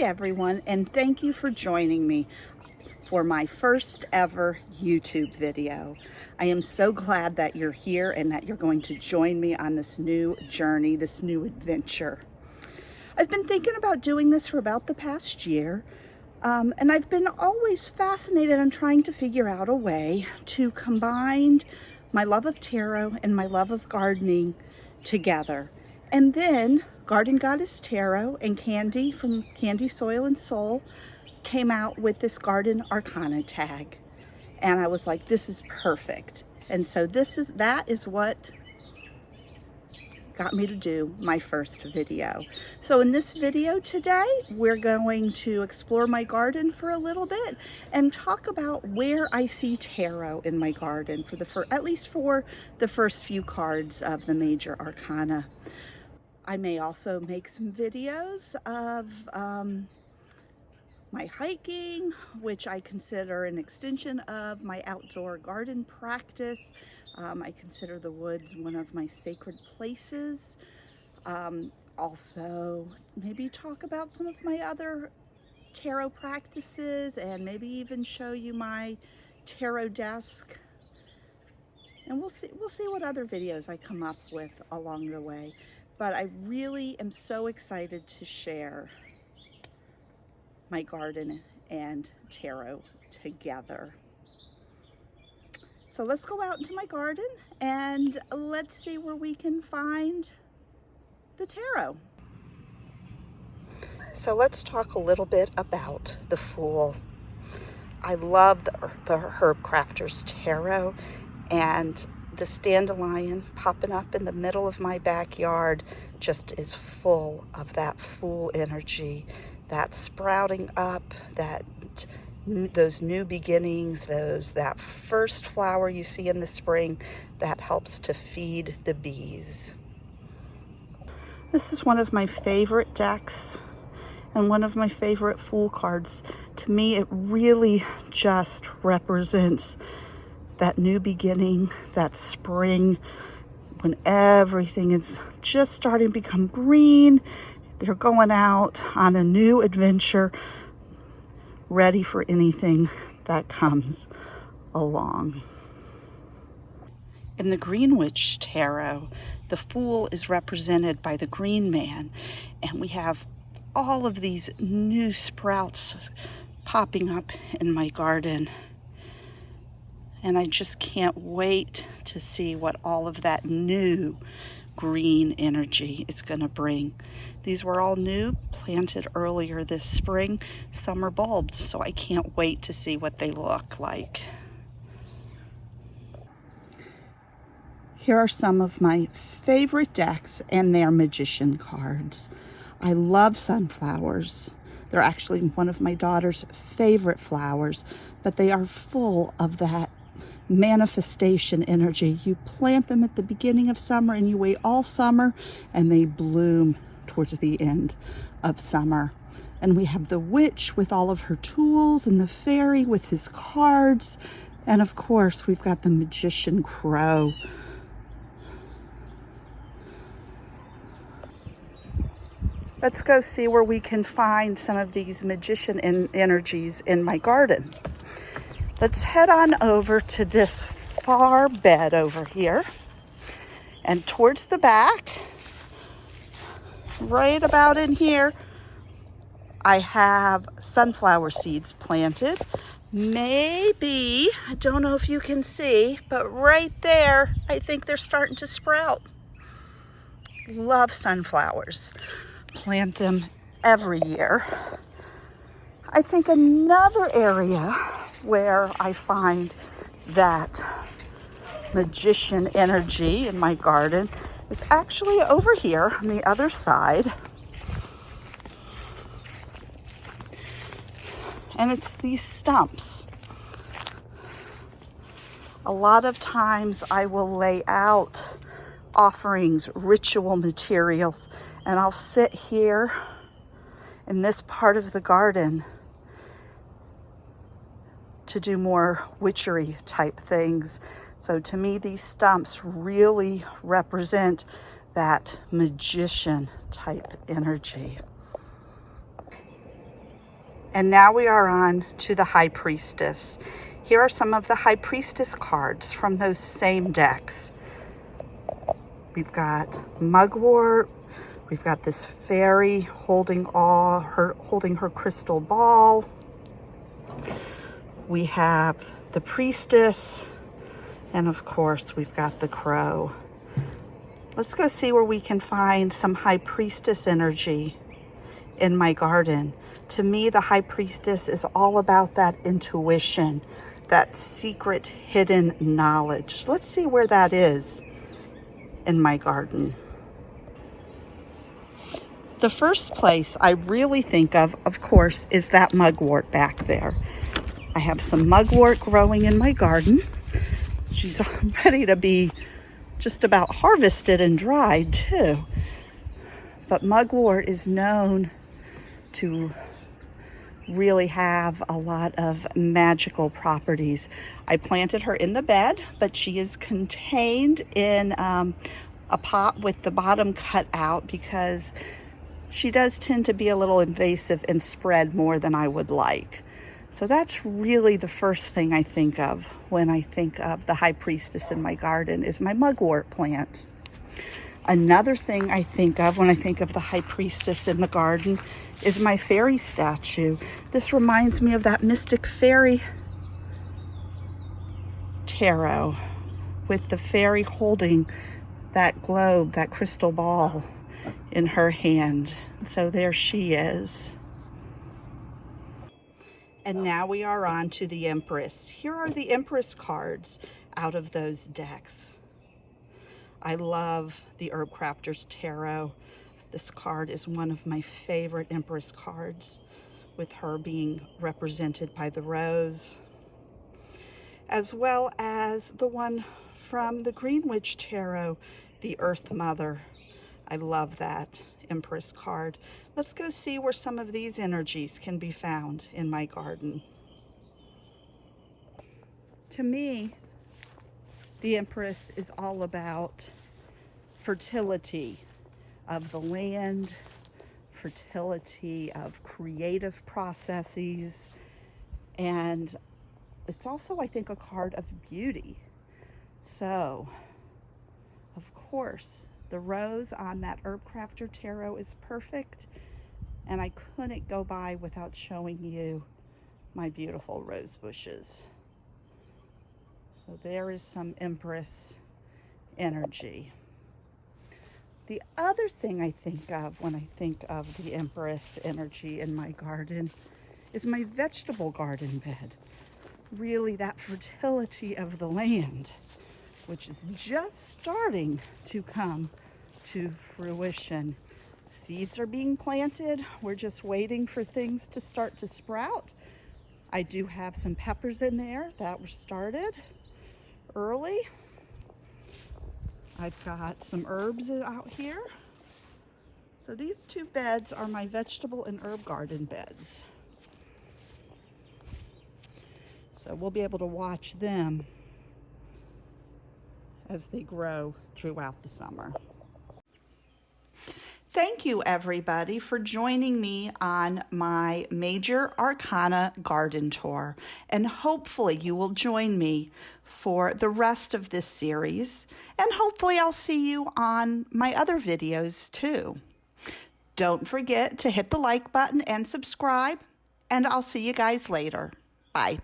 everyone, and thank you for joining me for my first ever YouTube video. I am so glad that you're here and that you're going to join me on this new journey, this new adventure. I've been thinking about doing this for about the past year, and I've been always fascinated on trying to figure out a way to combine my love of tarot and my love of gardening together. And then Garden Goddess Tarot and Candy from Candy Soil and Soul came out with this Garden Arcana tag. And I was like, this is perfect. And so that is what got me to do my first video. So in this video today, we're going to explore my garden for a little bit and talk about where I see tarot in my garden at least for the first few cards of the major arcana. I may also make some videos of my hiking, which I consider an extension of my outdoor garden practice. I consider the woods one of my sacred places. Also, maybe talk about some of my other tarot practices and maybe even show you my tarot desk. And we'll see what other videos I come up with along the way. But I really am so excited to share my garden and tarot together. So let's go out into my garden and let's see where we can find the tarot. So let's talk a little bit about the Fool. I love the Herb Crafters Tarot, and the dandelion popping up in the middle of my backyard just is full of that Fool energy, that sprouting up, those new beginnings, that first flower you see in the spring that helps to feed the bees. This is one of my favorite decks and one of my favorite Fool cards. To me, it really just represents that new beginning, that spring, when everything is just starting to become green. They're going out on a new adventure, ready for anything that comes along. In the Greenwich Tarot, the Fool is represented by the Green Man, and we have all of these new sprouts popping up in my garden. And I just can't wait to see what all of that new green energy is going to bring. These were all new, planted earlier this spring, summer bulbs, so I can't wait to see what they look like. Here are some of my favorite decks and their magician cards. I love sunflowers. They're actually one of my daughter's favorite flowers, but they are full of that manifestation energy. You plant them at the beginning of summer and you wait all summer and they bloom towards the end of summer. And we have the witch with all of her tools and the fairy with his cards. And of course, we've got the magician crow. Let's go see where we can find some of these magician energies in my garden. Let's head on over to this far bed over here, and towards the back, right about in here, I have sunflower seeds planted. Maybe, I don't know if you can see, but right there, I think they're starting to sprout. Love sunflowers. Plant them every year. I think another area where I find that magician energy in my garden is actually over here on the other side. And it's these stumps. A lot of times I will lay out offerings, ritual materials, and I'll sit here in this part of the garden to do more witchery type things. So to me, these stumps really represent that magician type energy. And now we are on to the High Priestess. Here are some of the High Priestess cards from those same decks. We've got Mugwort. We've got this fairy holding her crystal ball. We have the Priestess. And of course, we've got the Crow. Let's go see where we can find some High Priestess energy in my garden. To me, the High Priestess is all about that intuition, that secret hidden knowledge. Let's see where that is in my garden. The first place I really think of course, is that mugwort back there. I have some mugwort growing in my garden. She's ready to be just about harvested and dried too. But mugwort is known to really have a lot of magical properties. I planted her in the bed, but she is contained in a pot with the bottom cut out because she does tend to be a little invasive and spread more than I would like. So that's really the first thing I think of when I think of the High Priestess in my garden is my mugwort plant. Another thing I think of when I think of the High Priestess in the garden is my fairy statue. This reminds me of that Mystic Fairy tarot with the fairy holding that globe, that crystal ball in her hand. So there she is. And now we are on to the Empress. Here are the Empress cards out of those decks. I love the Herb Crafters Tarot. This card is one of my favorite Empress cards, with her being represented by the rose, as well as the one from the Greenwich Tarot, the Earth Mother. I love that Empress card. Let's go see where some of these energies can be found in my garden. To me, the Empress is all about fertility of the land, fertility of creative processes, and it's also, I think, a card of beauty. So, of course, the rose on that Herb Crafter Tarot is perfect, and I couldn't go by without showing you my beautiful rose bushes. So there is some Empress energy. The other thing I think of when I think of the Empress energy in my garden is my vegetable garden bed. Really that fertility of the land, which is just starting to come to fruition. Seeds are being planted. We're just waiting for things to start to sprout. I do have some peppers in there that were started early. I've got some herbs out here. So these two beds are my vegetable and herb garden beds. So we'll be able to watch them as they grow throughout the summer. Thank you, everybody, for joining me on my Major Arcana garden tour. And hopefully you will join me for the rest of this series. And hopefully I'll see you on my other videos too. Don't forget to hit the like button and subscribe. And I'll see you guys later. Bye.